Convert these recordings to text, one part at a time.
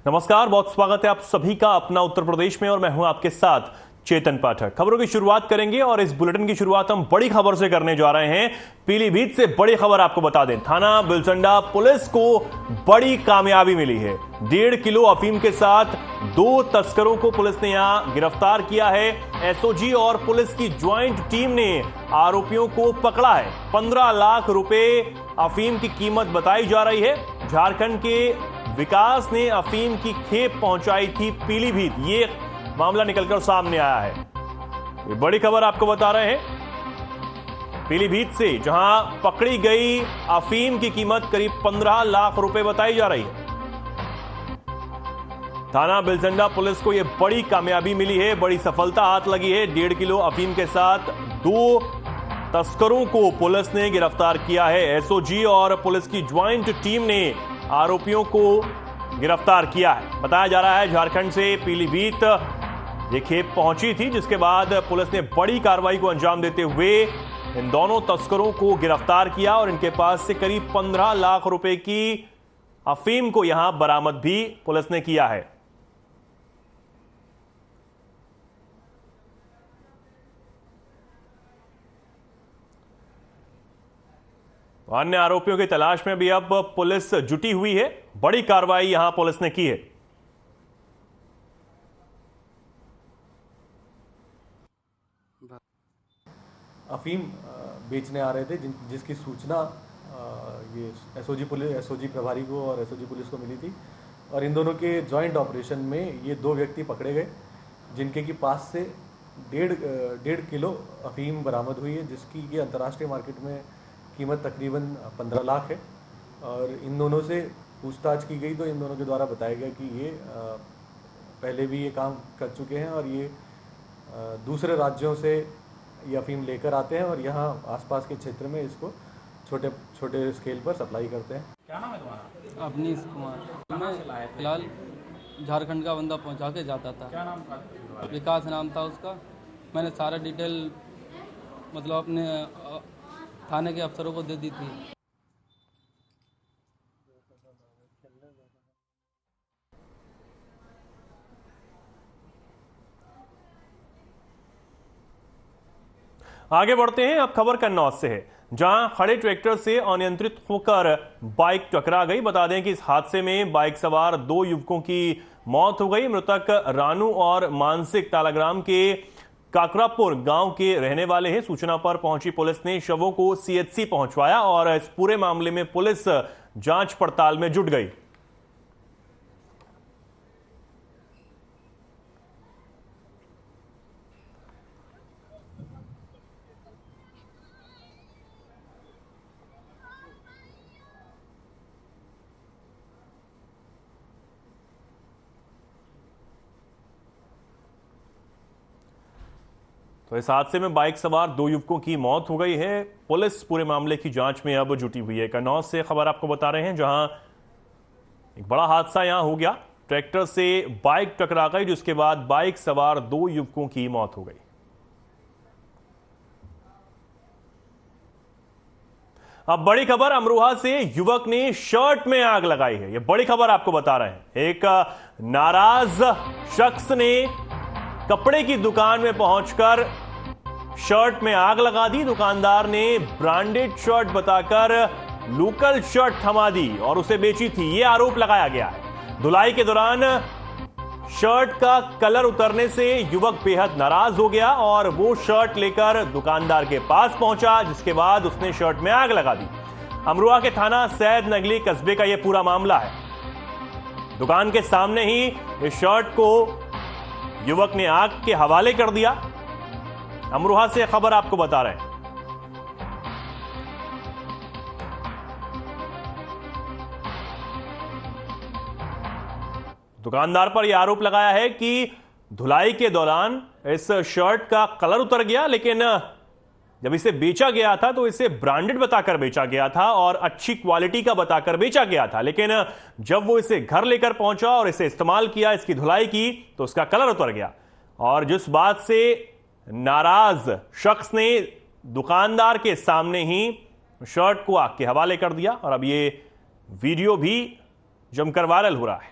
नमस्कार, बहुत स्वागत है आप सभी का अपना उत्तर प्रदेश में और मैं हूं आपके साथ चेतन पाठक। खबरों की शुरुआत करेंगे और इस बुलेटिन की शुरुआत हम बड़ी खबर से करने जा रहे हैं। पीलीभीत से बड़ी खबर आपको बता दें, थाना बिलसंडा पुलिस को बड़ी कामयाबी मिली है। 1.5 किलो अफीम के साथ 2 तस्करों को पुलिस ने यहां गिरफ्तार किया है। एसओजी और पुलिस की ज्वाइंट टीम ने आरोपियों को पकड़ा है। 15 लाख रुपए अफीम की कीमत बताई जा रही है। झारखंड के विकास ने अफीम की खेप पहुंचाई थी पीलीभीत, ये मामला निकलकर सामने आया है। ये बड़ी खबर आपको बता रहे हैं पीलीभीत से, जहां पकड़ी गई अफीम की कीमत करीब 15 लाख रुपए बताई जा रही है। थाना बिलसंडा पुलिस को यह बड़ी कामयाबी मिली है, बड़ी सफलता हाथ लगी है। 1.5 किलो अफीम के साथ 2 तस्करों को पुलिस ने गिरफ्तार किया है। एसओजी और पुलिस की ज्वाइंट टीम ने आरोपियों को गिरफ्तार किया है। बताया जा रहा है झारखंड से पीलीभीत ये खेप पहुंची थी, जिसके बाद पुलिस ने बड़ी कार्रवाई को अंजाम देते हुए इन दोनों तस्करों को गिरफ्तार किया और इनके पास से करीब 15 लाख रुपए की अफीम को यहां बरामद भी पुलिस ने किया है। अन्य आरोपियों की तलाश में भी अब पुलिस जुटी हुई है। बड़ी कार्रवाई यहां पुलिस ने की है। अफीम बेचने आ रहे थे, जिसकी सूचना ये एसओजी प्रभारी को और एसओजी पुलिस को मिली थी और इन दोनों के जॉइंट ऑपरेशन में ये 2 व्यक्ति पकड़े गए, जिनके की पास से 1.5 किलो अफीम बरामद हुई है, जिसकी ये अंतर्राष्ट्रीय मार्केट में कीमत तकरीबन 15 लाख है। और इन दोनों से पूछताछ की गई तो इन दोनों के द्वारा बताया गया कि ये पहले भी ये काम कर चुके हैं और ये दूसरे राज्यों से ये अफीम लेकर आते हैं और यहाँ आसपास के क्षेत्र में इसको छोटे छोटे स्केल पर सप्लाई करते हैं। क्या नाम है तुम्हारा? अवनीश कुमार। मैं फिलहाल झारखंड का बंदा पहुंचा के जाता था। क्या नाम था? विकास नाम था उसका। मैंने सारा डिटेल मतलब अपने थाने के अफसरों को दे दी थी। आगे बढ़ते हैं, अब खबर कन्नौज से है, जहां खड़े ट्रैक्टर से अनियंत्रित होकर बाइक टकरा गई। बता दें कि इस हादसे में बाइक सवार 2 युवकों की मौत हो गई। मृतक रानू और मानसिक तालाग्राम के काकरापुर गांव के रहने वाले हैं। सूचना पर पहुंची पुलिस ने शवों को सीएचसी पहुंचवाया और इस पूरे मामले में पुलिस जांच पड़ताल में जुट गई। तो इस हादसे में बाइक सवार 2 युवकों की मौत हो गई है। पुलिस पूरे मामले की जांच में अब जुटी हुई है। कन्नौज से खबर आपको बता रहे हैं, जहां एक बड़ा हादसा यहां हो गया। ट्रैक्टर से बाइक टकरा गई, जिसके बाद बाइक सवार 2 युवकों की मौत हो गई। अब बड़ी खबर, अमरोहा से युवक ने शर्ट में आग लगाई है। यह बड़ी खबर आपको बता रहे हैं। एक नाराज शख्स ने कपड़े की दुकान में पहुंचकर शर्ट में आग लगा दी। दुकानदार ने ब्रांडेड शर्ट बताकर लोकल शर्ट थमा दी और उसे बेची थी, यह आरोप लगाया गया है। धुलाई के दौरान शर्ट का कलर उतरने से युवक बेहद नाराज हो गया और वो शर्ट लेकर दुकानदार के पास पहुंचा, जिसके बाद उसने शर्ट में आग लगा दी। अमरोहा के थाना सैद नगली कस्बे का यह पूरा मामला है। दुकान के सामने ही इस शर्ट को युवक ने आग के हवाले कर दिया। अमरोहा से खबर आपको बता रहे हैं। दुकानदार पर यह आरोप लगाया है कि धुलाई के दौरान इस शर्ट का कलर उतर गया, लेकिन जब इसे बेचा गया था तो इसे ब्रांडेड बताकर बेचा गया था और अच्छी क्वालिटी का बताकर बेचा गया था। लेकिन जब वो इसे घर लेकर पहुंचा और इसे इस्तेमाल किया, इसकी धुलाई की, तो उसका कलर उतर गया। और जिस बात से नाराज शख्स ने दुकानदार के सामने ही शर्ट को आग के हवाले कर दिया और अब ये वीडियो भी जमकर वायरल हो रहा है।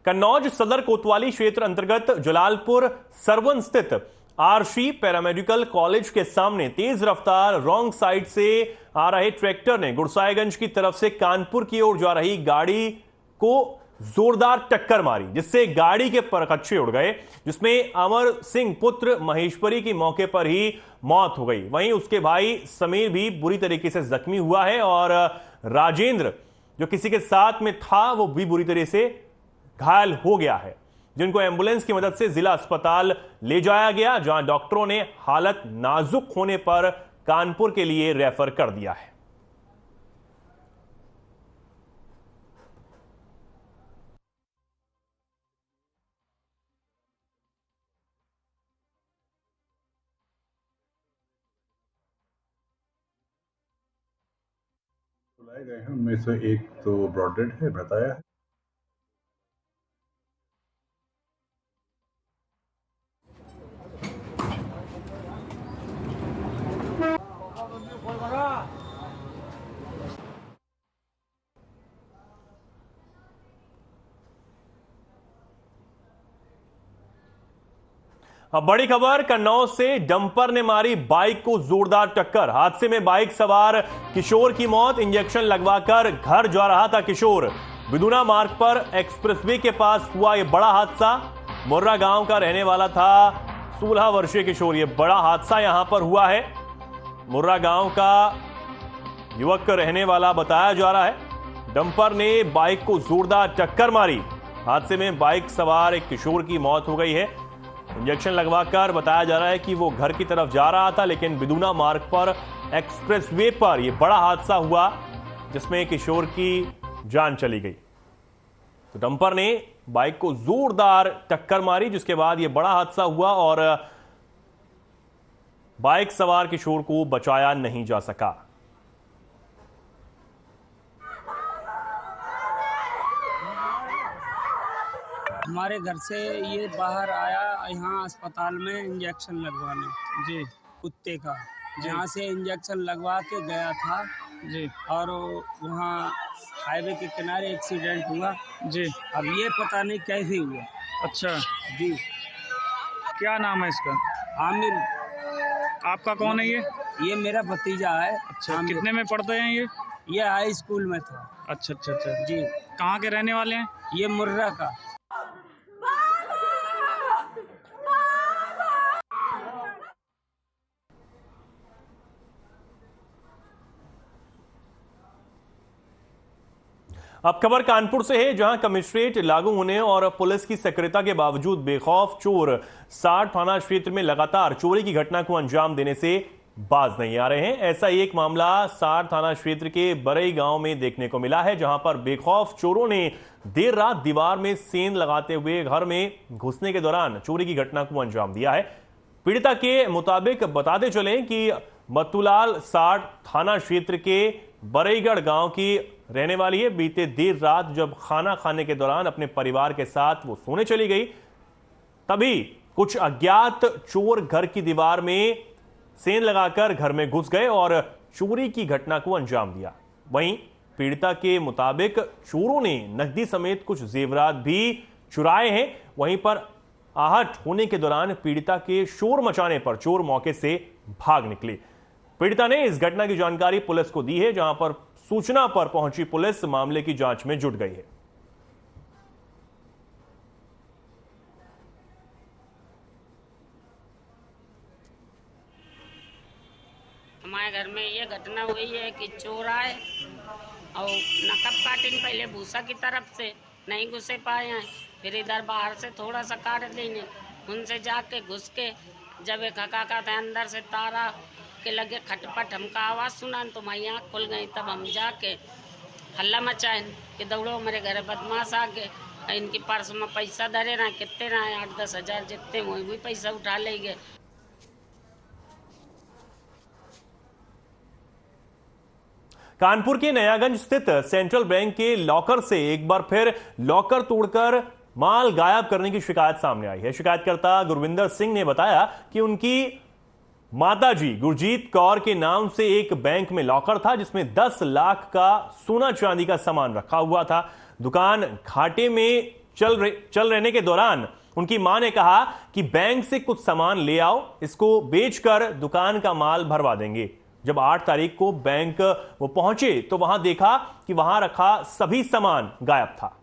कन्नौज सदर कोतवाली क्षेत्र अंतर्गत जलालपुर सरवन स्थित आरशी पैरामेडिकल कॉलेज के सामने तेज रफ्तार रॉन्ग साइड से आ रहे ट्रैक्टर ने गुरसाईगंज की तरफ से कानपुर की ओर जा रही गाड़ी को जोरदार टक्कर मारी, जिससे गाड़ी के परखच्चे उड़ गए, जिसमें अमर सिंह पुत्र महेश्वरी की मौके पर ही मौत हो गई। वहीं उसके भाई समीर भी बुरी तरीके से जख्मी हुआ है और राजेंद्र जो किसी के साथ में था वो भी बुरी तरह से घायल हो गया है, जिनको एम्बुलेंस की मदद से जिला अस्पताल ले जाया गया, जहां डॉक्टरों ने हालत नाजुक होने पर कानपुर के लिए रेफर कर दिया है। बुलाए गए हैं, उनमें से एक तो ब्रॉड डेड है बताया है। अब बड़ी खबर, कन्नौज से डंपर ने मारी बाइक को जोरदार टक्कर। हादसे में बाइक सवार किशोर की मौत। इंजेक्शन लगवाकर घर जा रहा था किशोर। बिदुना मार्ग पर एक्सप्रेसवे के पास हुआ यह बड़ा हादसा। मुर्रा गांव का रहने वाला था 16 वर्षीय किशोर। यह बड़ा हादसा यहां पर हुआ है। मुर्रा गांव का युवक रहने वाला बताया जा रहा है। डंपर ने बाइक को जोरदार टक्कर मारी। हादसे में बाइक सवार एक किशोर की मौत हो गई है। इंजेक्शन लगवाकर बताया जा रहा है कि वो घर की तरफ जा रहा था, लेकिन बिदुना मार्ग पर एक्सप्रेसवे पर यह बड़ा हादसा हुआ, जिसमें किशोर की जान चली गई। तो डंपर ने बाइक को जोरदार टक्कर मारी, जिसके बाद यह बड़ा हादसा हुआ और बाइक सवार किशोर को बचाया नहीं जा सका। हमारे घर से ये बाहर आया यहाँ अस्पताल में इंजेक्शन लगवाने जी कुत्ते का, जहाँ से इंजेक्शन लगवा के गया था जी, और वहाँ हाईवे के किनारे एक्सीडेंट हुआ जी। अब ये पता नहीं कैसे हुआ। अच्छा जी, क्या नाम है इसका? आमिर। आपका कौन है ये? ये मेरा भतीजा है। अच्छा, कितने में पढ़ते हैं ये हाई स्कूल में था। अच्छा अच्छा अच्छा जी। कहाँ के रहने वाले हैं? ये मुर्रा का। अब खबर कानपुर से है, जहां कमिश्नरेट लागू होने और पुलिस की सक्रियता के बावजूद बेखौफ चोर 60 थाना क्षेत्र में लगातार चोरी की घटना को अंजाम देने से बाज नहीं आ रहे हैं। ऐसा ही एक मामला 60 थाना क्षेत्र के बरई गांव में देखने को मिला है, जहां पर बेखौफ चोरों ने देर रात दीवार में सेंध लगाते हुए घर में घुसने के दौरान चोरी की घटना को अंजाम दिया है। पीड़िता के मुताबिक बताते चले कि मत्तूलाल 60 थाना क्षेत्र के बरईगढ़ गांव की रहने वाली है। बीते देर रात जब खाना खाने के दौरान अपने परिवार के साथ वो सोने चली गई, तभी कुछ अज्ञात चोर घर की दीवार में सेंध लगाकर घर में घुस गए और चोरी की घटना को अंजाम दिया। वहीं पीड़िता के मुताबिक चोरों ने नकदी समेत कुछ जेवरात भी चुराए हैं। वहीं पर आहट होने के दौरान पीड़िता के शोर मचाने पर चोर मौके से भाग निकले। पीड़िता ने इस घटना की जानकारी पुलिस को दी है, जहां पर सूचना पर पहुंची पुलिस मामले की जांच में जुट गई है। हमारे घर में ये घटना हुई है कि चोर आए और नकब काटिन पहले भूसा की तरफ से नहीं घुसे पाए हैं, फिर इधर बाहर से थोड़ा सा काट देने, उनसे जाके घुस के जब एक हकाका था अंदर से तारा के लगे खटपट, हमका आवाज़ सुना तो हमारी आँख खुल गई। तब हम जाके हल्ला मचाए कि दौड़ो मेरे घर बदमाश आ गए। इनकी पर्स में पैसा धरे रहे, कितने रहे 8-10 हज़ार जितने वही भी पैसा उठा ले गए। कानपुर के नयागंज स्थित सेंट्रल बैंक के लॉकर से एक बार फिर लॉकर तोड़कर माल गायब करने की शिकायत सामने आई है। शिकायतकर्ता गुरविंदर सिंह ने बताया कि उनकी माताजी गुरजीत कौर के नाम से एक बैंक में लॉकर था, जिसमें 10 लाख का सोना चांदी का सामान रखा हुआ था। दुकान घाटे में चल रहने के दौरान उनकी मां ने कहा कि बैंक से कुछ सामान ले आओ, इसको बेचकर दुकान का माल भरवा देंगे। जब 8 तारीख को बैंक वो पहुंचे तो वहां देखा कि वहां रखा सभी सामान गायब था।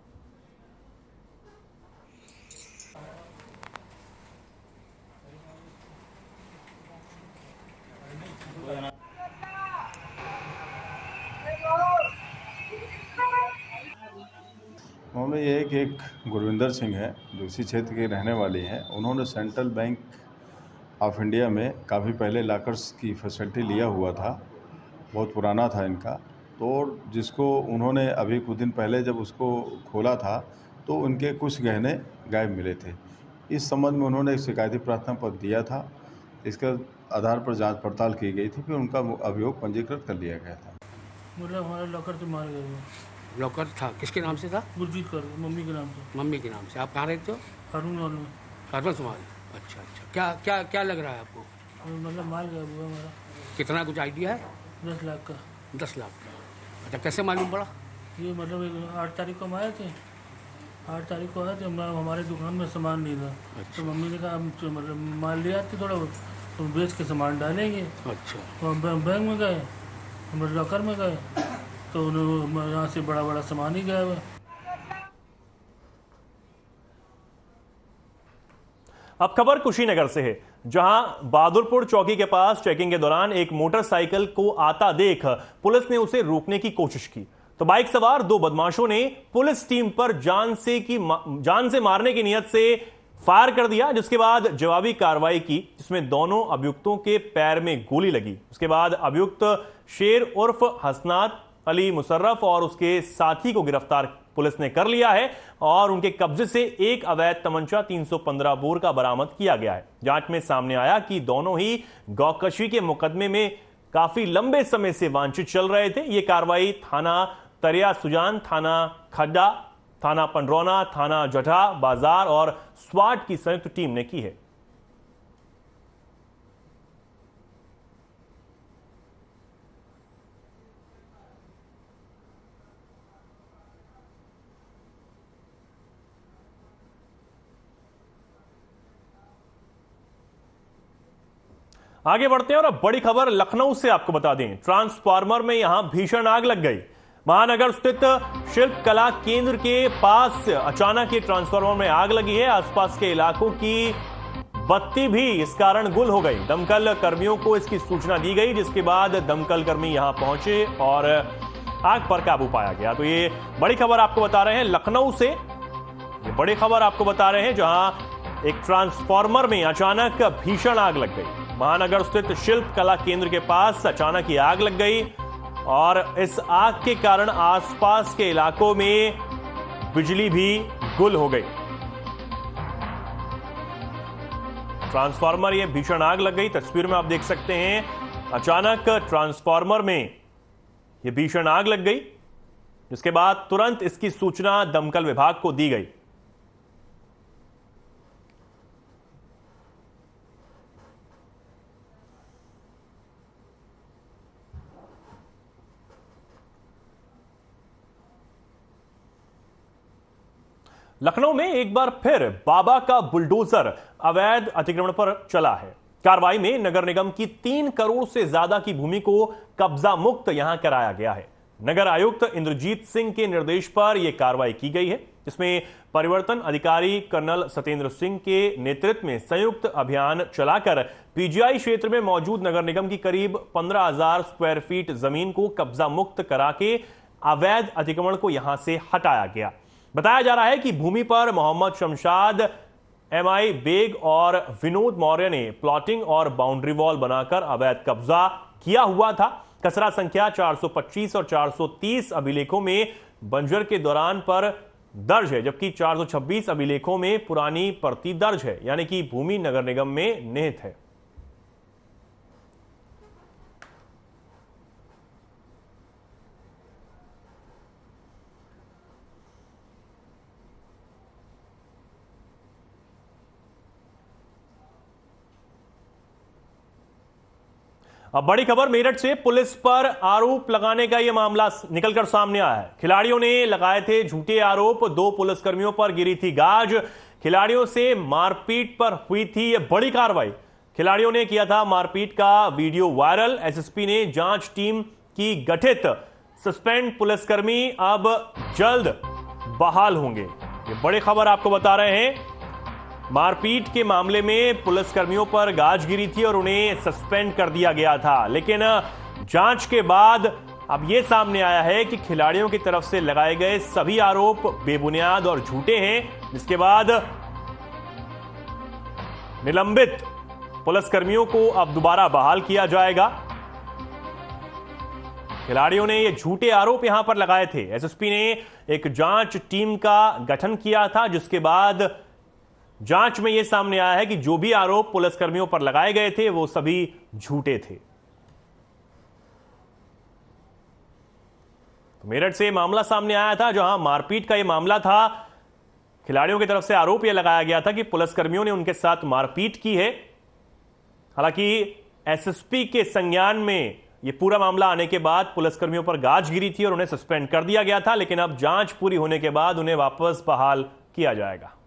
मामला ये है कि एक गुरविंदर सिंह है जो इसी क्षेत्र के रहने वाले हैं। उन्होंने सेंट्रल बैंक ऑफ इंडिया में काफ़ी पहले लॉकर्स की फैसिलिटी लिया हुआ था, बहुत पुराना था इनका। तो जिसको उन्होंने अभी कुछ दिन पहले जब उसको खोला था तो उनके कुछ गहने गायब मिले थे। इस संबंध में उन्होंने एक शिकायती प्रार्थना पत्र दिया था। इसके आधार पर जांच पड़ताल की गई थी, फिर उनका अभियोग पंजीकृत कर लिया गया था। मतलब हमारा लॉकर तो मार गए वो। लॉकर था, किसके नाम से था? गुरजीत कर मम्मी के नाम से। मम्मी के नाम से। आप कहाँ रहते हो? हारून वालों में। हरबल समाज। अच्छा अच्छा, क्या क्या क्या लग रहा है आपको? मतलब मार गया हुआ हमारा। कितना कुछ आइडिया है? 10 लाख का। 10 लाख का। अच्छा, कैसे मालूम पड़ा? ये मतलब 8 तारीख को हम आए थे। 8 तारीख को आए थे, हमारे दुकान में सामान नहीं था। अच्छा। तो मम्मी ने कहा हम मतलब माल ले आते थोड़ा बहुत, तो बेच के सामान डालेंगे। अच्छा। तो हम बैंक में गए, हम लॉकर में गए, तो यहाँ से बड़ा बड़ा सामान ही गया हुआ। अब खबर कुशीनगर से है, जहां बहादुरपुर चौकी के पास चेकिंग के दौरान एक मोटरसाइकिल को आता देख पुलिस ने उसे रोकने की कोशिश की तो बाइक सवार 2 बदमाशों ने पुलिस टीम पर जान से मारने की नियत से फायर कर दिया, जिसके बाद जवाबी कार्रवाई की, जिसमें दोनों अभियुक्तों के पैर में गोली लगी। उसके बाद अभियुक्त शेर उर्फ हसनात अली मुसर्रफ और उसके साथी को गिरफ्तार पुलिस ने कर लिया है और उनके कब्जे से एक अवैध तमंचा 315 बोर का बरामद किया गया है। जांच में सामने आया कि दोनों ही गौकशी के मुकदमे में काफी लंबे समय से वांछित चल रहे थे। ये कार्रवाई थाना तरिया सुजान, थाना खड्डा, थाना पंडरौना, थाना जटा बाजार और स्वाट की संयुक्त टीम ने की है। आगे बढ़ते हैं और अब बड़ी खबर लखनऊ से आपको बता दें। ट्रांसफार्मर में यहां भीषण आग लग गई। महानगर स्थित शिल्प कला केंद्र के पास अचानक ये ट्रांसफार्मर में आग लगी है। आसपास के इलाकों की बत्ती भी इस कारण गुल हो गई। दमकल कर्मियों को इसकी सूचना दी गई, जिसके बाद दमकल कर्मी यहां पहुंचे और आग पर काबू पाया गया। तो ये बड़ी खबर आपको बता रहे हैं लखनऊ से, ये बड़ी खबर आपको बता रहे हैं जहां एक ट्रांसफार्मर में अचानक भीषण आग लग गई। महानगर स्थित शिल्प कला केंद्र के पास अचानक ये आग लग गई और इस आग के कारण आसपास के इलाकों में बिजली भी गुल हो गई। ट्रांसफार्मर ये भीषण आग लग गई, तस्वीर में आप देख सकते हैं अचानक ट्रांसफार्मर में ये भीषण आग लग गई, जिसके बाद तुरंत इसकी सूचना दमकल विभाग को दी गई। लखनऊ में एक बार फिर बाबा का बुलडोजर अवैध अतिक्रमण पर चला है। कार्रवाई में नगर निगम की 3 करोड़ से ज्यादा की भूमि को कब्जा मुक्त यहां कराया गया है। नगर आयुक्त इंद्रजीत सिंह के निर्देश पर यह कार्रवाई की गई है, जिसमें परिवर्तन अधिकारी कर्नल सत्येंद्र सिंह के नेतृत्व में संयुक्त अभियान चलाकर पीजीआई क्षेत्र में मौजूद नगर निगम की करीब 15,000 स्क्वायर फीट जमीन को कब्जा मुक्त करा के अवैध अतिक्रमण को यहां से हटाया गया। बताया जा रहा है कि भूमि पर मोहम्मद शमशाद, एमआई बेग और विनोद मौर्य ने प्लॉटिंग और बाउंड्री वॉल बनाकर अवैध कब्जा किया हुआ था। खसरा संख्या 425 और 430 अभिलेखों में बंजर के दौरान पर दर्ज है, जबकि 426 अभिलेखों में पुरानी प्रति दर्ज है, यानी कि भूमि नगर निगम में निहित है। अब बड़ी खबर मेरठ से पुलिस पर आरोप लगाने का यह मामला निकलकर सामने आया है। खिलाड़ियों ने लगाए थे झूठे आरोप, 2 पुलिसकर्मियों पर गिरी थी गाज, खिलाड़ियों से मारपीट पर हुई थी यह बड़ी कार्रवाई। खिलाड़ियों ने किया था मारपीट का वीडियो वायरल। एसएसपी ने जांच टीम की गठित, सस्पेंड पुलिसकर्मी अब जल्द बहाल होंगे। ये बड़ी खबर आपको बता रहे हैं। मारपीट के मामले में पुलिसकर्मियों पर गाज गिरी थी और उन्हें सस्पेंड कर दिया गया था, लेकिन जांच के बाद अब यह सामने आया है कि खिलाड़ियों की तरफ से लगाए गए सभी आरोप बेबुनियाद और झूठे हैं, जिसके बाद निलंबित पुलिसकर्मियों को अब दोबारा बहाल किया जाएगा। खिलाड़ियों ने ये झूठे आरोप यहां पर लगाए थे। एसएसपी ने एक जांच टीम का गठन किया था, जिसके बाद जांच में यह सामने आया है कि जो भी आरोप पुलिसकर्मियों पर लगाए गए थे वो सभी झूठे थे। तो मेरठ से मामला सामने आया था, जहां मारपीट का यह मामला था। खिलाड़ियों की तरफ से आरोप यह लगाया गया था कि पुलिसकर्मियों ने उनके साथ मारपीट की है। हालांकि एसएसपी के संज्ञान में यह पूरा मामला आने के बाद पुलिसकर्मियों पर गाज गिरी थी और उन्हें सस्पेंड कर दिया गया था, लेकिन अब जांच पूरी होने के बाद उन्हें वापस बहाल किया जाएगा।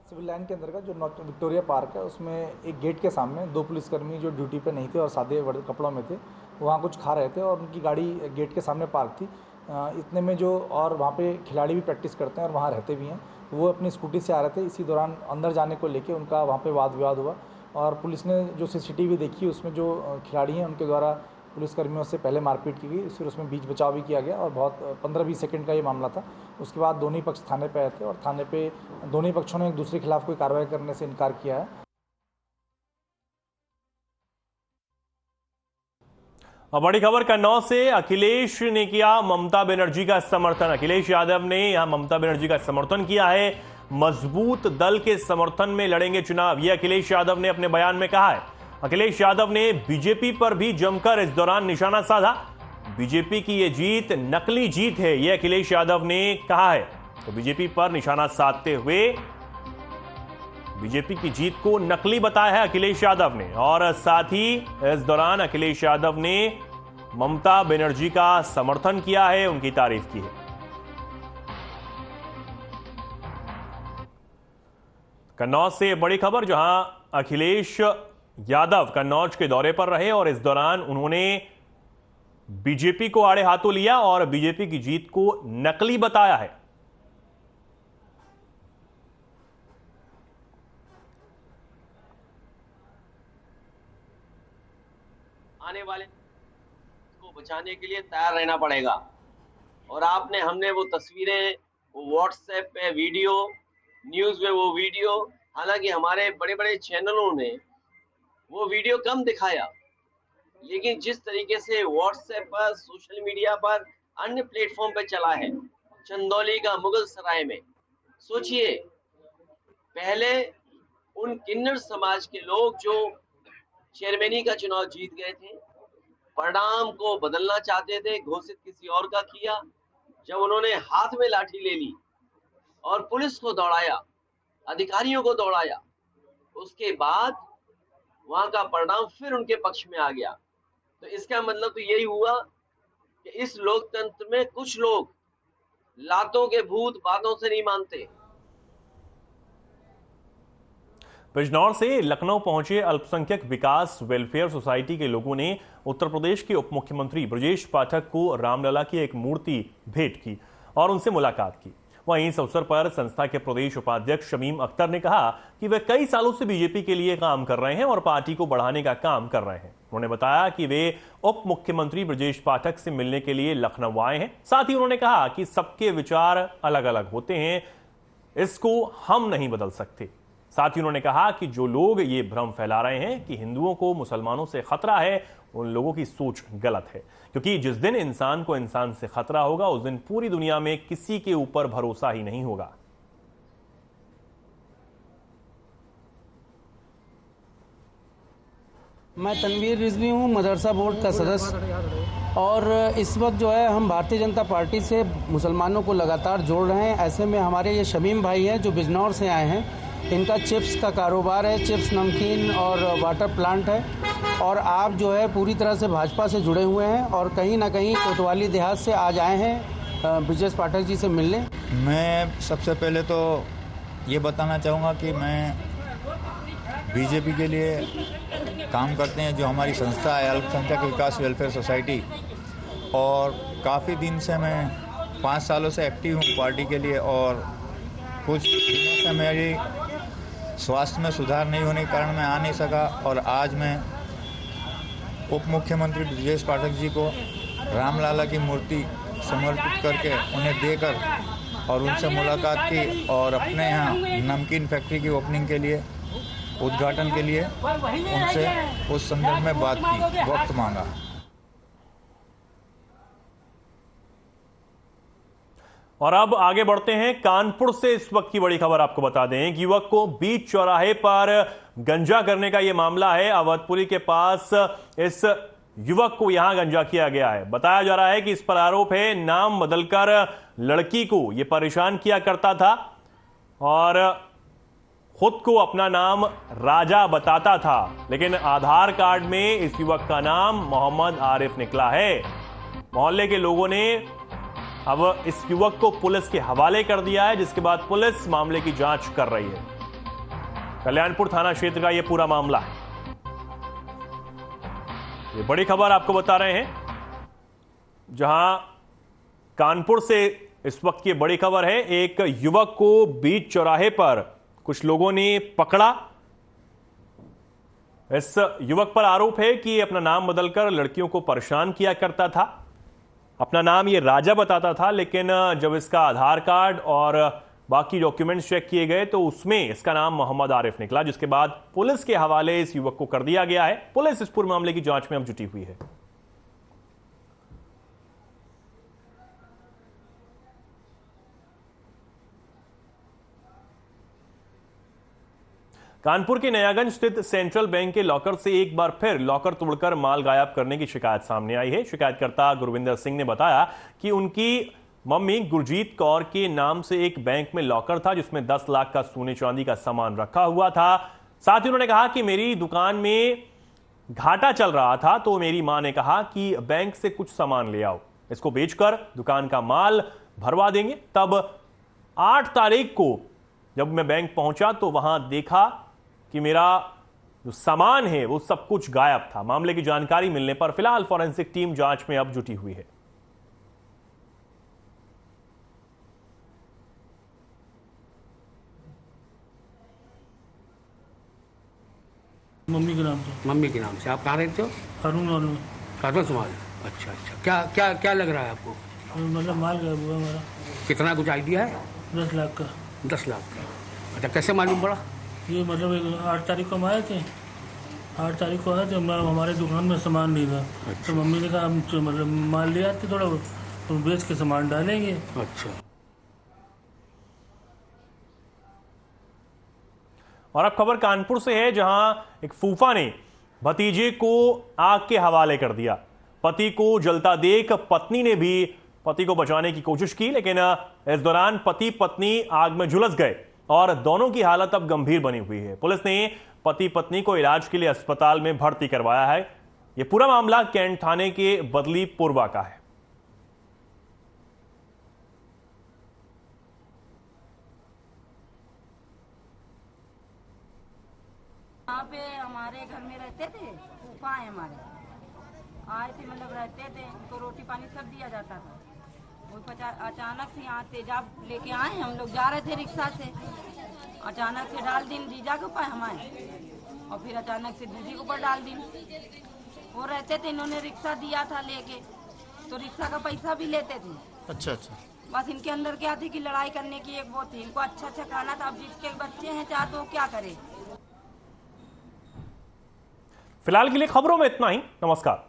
सिविल लाइन के अंतर्गत जो नॉर्थ विक्टोरिया पार्क है, उसमें एक गेट के सामने 2 पुलिसकर्मी जो ड्यूटी पे नहीं थे और सादे कपड़ों में थे, वहाँ कुछ खा रहे थे और उनकी गाड़ी गेट के सामने पार्क थी। इतने में जो और वहाँ पे खिलाड़ी भी प्रैक्टिस करते हैं और वहाँ रहते भी हैं, वो अपनी स्कूटी से आ रहे थे। इसी दौरान अंदर जाने को लेके उनका वहाँ पे वाद विवाद हुआ और पुलिस ने जो सीसीटीवी देखी उसमें जो खिलाड़ी हैं उनके द्वारा पुलिसकर्मियों से पहले मारपीट की गई, फिर उसमें बीच बचाव भी किया गया और बहुत 15-20 सेकंड का ये मामला था। उसके बाद दोनों ही पक्ष थाने पे आए थे और थाने पे दोनों ही पक्षों ने एक दूसरे के खिलाफ कोई कार्रवाई करने से इनकार किया है। अब बड़ी खबर कन्नौज से। अखिलेश ने किया ममता बनर्जी का समर्थन। अखिलेश यादव ने यहां ममता बनर्जी का समर्थन किया है। मजबूत दल के समर्थन में लड़ेंगे चुनाव, यह अखिलेश यादव ने अपने बयान में कहा है। अखिलेश यादव ने बीजेपी पर भी जमकर इस दौरान निशाना साधा। बीजेपी की यह जीत नकली जीत है, यह अखिलेश यादव ने कहा है। तो बीजेपी पर निशाना साधते हुए बीजेपी की जीत को नकली बताया है अखिलेश यादव ने, और साथ ही इस दौरान अखिलेश यादव ने ममता बनर्जी का समर्थन किया है, उनकी तारीफ की है। कन्नौज से बड़ी खबर, जहां अखिलेश यादव कन्नौज के दौरे पर रहे और इस दौरान उन्होंने बीजेपी को आड़े हाथों लिया और बीजेपी की जीत को नकली बताया है। आने वाले को बचाने के लिए तैयार रहना पड़ेगा। और हमने वो तस्वीरें, वो व्हाट्सएप पे वीडियो, न्यूज में वो वीडियो, हालांकि हमारे बड़े बड़े चैनलों ने वो वीडियो कम दिखाया, लेकिन जिस तरीके से व्हाट्सएप पर, सोशल मीडिया पर, अन्य प्लेटफॉर्म पर चला है, चंदौली का मुगल सराय में, सोचिए पहले उन किन्नर समाज के लोग जो चेयरमैनी का चुनाव जीत गए थे, परिणाम को बदलना चाहते थे, घोषित किसी और का किया। जब उन्होंने हाथ में लाठी ले ली और पुलिस को दौड़ाया, अधिकारियों को दौड़ाया, उसके बाद वहां का परिणाम फिर उनके पक्ष में आ गया। तो इसका मतलब तो यही हुआ कि इस लोकतंत्र में कुछ लोग लातों के भूत बातों से नहीं मानते। बिजनौर से लखनऊ पहुंचे अल्पसंख्यक विकास वेलफेयर सोसाइटी के लोगों ने उत्तर प्रदेश के उप मुख्यमंत्री ब्रजेश पाठक को रामलला की एक मूर्ति भेंट की और उन्नसे मुलाकात की। वहीं इस अवसर पर संस्था के प्रदेश उपाध्यक्ष शमीम अख्तर ने कहा कि वे कई सालों से बीजेपी के लिए काम कर रहे हैं और पार्टी को बढ़ाने का काम कर रहे हैं। उन्होंने बताया कि वे उप मुख्यमंत्री ब्रजेश पाठक से मिलने के लिए लखनऊ आए हैं। साथ ही उन्होंने कहा कि सबके विचार अलग अलग होते हैं, इसको हम नहीं बदल सकते। साथ ही उन्होंने कहा कि जो लोग ये भ्रम फैला रहे हैं कि हिंदुओं को मुसलमानों से खतरा है, उन लोगों की सोच गलत है, क्योंकि जिस दिन इंसान को इंसान से खतरा होगा उस दिन पूरी दुनिया में किसी के ऊपर भरोसा ही नहीं होगा। मैं तनवीर रिजवी हूँ, मदरसा बोर्ड का सदस्य, और इस वक्त जो है हम भारतीय जनता पार्टी से मुसलमानों को लगातार जोड़ रहे हैं। ऐसे में हमारे ये शमीम भाई हैं जो बिजनौर से आए हैं, इनका चिप्स का कारोबार है, चिप्स, नमकीन और वाटर प्लांट है। और आप जो है पूरी तरह से भाजपा से जुड़े हुए हैं और कहीं ना कहीं कोतवाली देहात से आज आए हैं ब्रजेश पाठक जी से मिलने। मैं सबसे पहले तो ये बताना चाहूँगा कि मैं बीजेपी के लिए काम करते हैं, जो हमारी संस्था है अल्पसंख्यक विकास वेलफेयर सोसाइटी, और काफ़ी दिन से मैं 5 सालों से एक्टिव हूँ पार्टी के लिए। और कुछ दिनों से मेरी स्वास्थ्य में सुधार नहीं होने के कारण मैं आ नहीं सका, और आज मैं उप मुख्यमंत्री ब्रजेश पाठक जी को रामलाला की मूर्ति समर्पित करके उन्हें देकर और उनसे मुलाकात की और अपने यहाँ नमकीन फैक्ट्री की ओपनिंग के लिए, उद्घाटन के लिए उनसे उस संदर्भ में बात की, वक्त मांगा। और अब आगे बढ़ते हैं। कानपुर से इस वक्त की बड़ी खबर आपको बता दें। एक युवक को बीच चौराहे पर गंजा करने का यह मामला है। अवधपुरी के पास इस युवक को यहां गंजा किया गया है। बताया जा रहा है कि इस पर आरोप है नाम बदलकर लड़की को यह परेशान किया करता था और खुद को अपना नाम राजा बताता था, लेकिन आधार कार्ड में इस युवक का नाम मोहम्मद आरिफ निकला है। मोहल्ले के लोगों ने अब इस युवक को पुलिस के हवाले कर दिया है, जिसके बाद पुलिस मामले की जांच कर रही है। कल्याणपुर थाना क्षेत्र का यह पूरा मामला है। ये बड़ी खबर आपको बता रहे हैं, जहां कानपुर से इस वक्त की बड़ी खबर है। एक युवक को बीच चौराहे पर कुछ लोगों ने पकड़ा। इस युवक पर आरोप है कि अपना नाम बदलकर लड़कियों को परेशान किया करता था। अपना नाम ये राजा बताता था, लेकिन जब इसका आधार कार्ड और बाकी डॉक्यूमेंट्स चेक किए गए तो उसमें इसका नाम मोहम्मद आरिफ निकला, जिसके बाद पुलिस के हवाले इस युवक को कर दिया गया है। पुलिस इस पूरे मामले की जांच में अब जुटी हुई है। कानपुर के नयागंज स्थित सेंट्रल बैंक के लॉकर से एक बार फिर लॉकर तोड़कर माल गायब करने की शिकायत सामने आई है। शिकायतकर्ता गुरविंदर सिंह ने बताया कि उनकी मम्मी गुरजीत कौर के नाम से एक बैंक में लॉकर था, जिसमें 10 लाख का सोने चांदी का सामान रखा हुआ था। साथ ही उन्होंने कहा कि मेरी दुकान में घाटा चल रहा था, तो मेरी मां ने कहा कि बैंक से कुछ सामान ले आओ, इसको बेचकर दुकान का माल भरवा देंगे। तब 8 तारीख को जब मैं बैंक पहुंचा तो वहां देखा कि मेरा जो सामान है वो सब कुछ गायब था। मामले की जानकारी मिलने पर फिलहाल फॉरेंसिक टीम जांच में अब जुटी हुई है। मम्मी के नाम से। मम्मी के नाम से। आप कहाँ रहते हो? खारवन समाज। अच्छा अच्छा। क्या क्या क्या लग रहा है आपको? मतलब माल गायब हुआ हमारा। कितना कुछ आइडिया है? 10 लाख का। 10 लाख का। अच्छा, कैसे मालूम पड़ा? ये मतलब 8 तारीख को हम आए थे। 8 तारीख को आए थे, हमारे दुकान में सामान नहीं था। अच्छा। तो मम्मी ने कहा हम मतलब माल ले आते थोड़ा, तो बेच के सामान डालेंगे। अच्छा। और अब खबर कानपुर से है, जहां एक फूफा ने भतीजे को आग के हवाले कर दिया। पति को जलता देख पत्नी ने भी पति को बचाने की कोशिश की, लेकिन इस दौरान पति पत्नी आग में झुलस गए और दोनों की हालत अब गंभीर बनी हुई है। पुलिस ने पति पत्नी को इलाज के लिए अस्पताल में भर्ती करवाया है। यह पूरा मामला कैंट थाने के बदली पूर्वा का है। यहाँ पे हमारे घर में रहते थे, फूफा है हमारे, आए थे मतलब रहते थे, उनको रोटी पानी सब दिया जाता था। वो अचानक से यहाँ तेजाब लेके आए, हम लोग जा रहे थे रिक्शा से, अचानक से डाल दिन जीजा के ऊपर हमारे, और फिर अचानक से दीदी के ऊपर डाल दिन। वो रहते थे, इन्होंने रिक्शा दिया था लेके, तो रिक्शा का पैसा भी लेते थे। अच्छा अच्छा। बस इनके अंदर क्या थी कि लड़ाई करने की एक वो थी, इनको अच्छा अच्छा खाना था। अब जिसके बच्चे हैं चाहे तो क्या करे। फिलहाल के लिए खबरों में इतना ही। नमस्कार।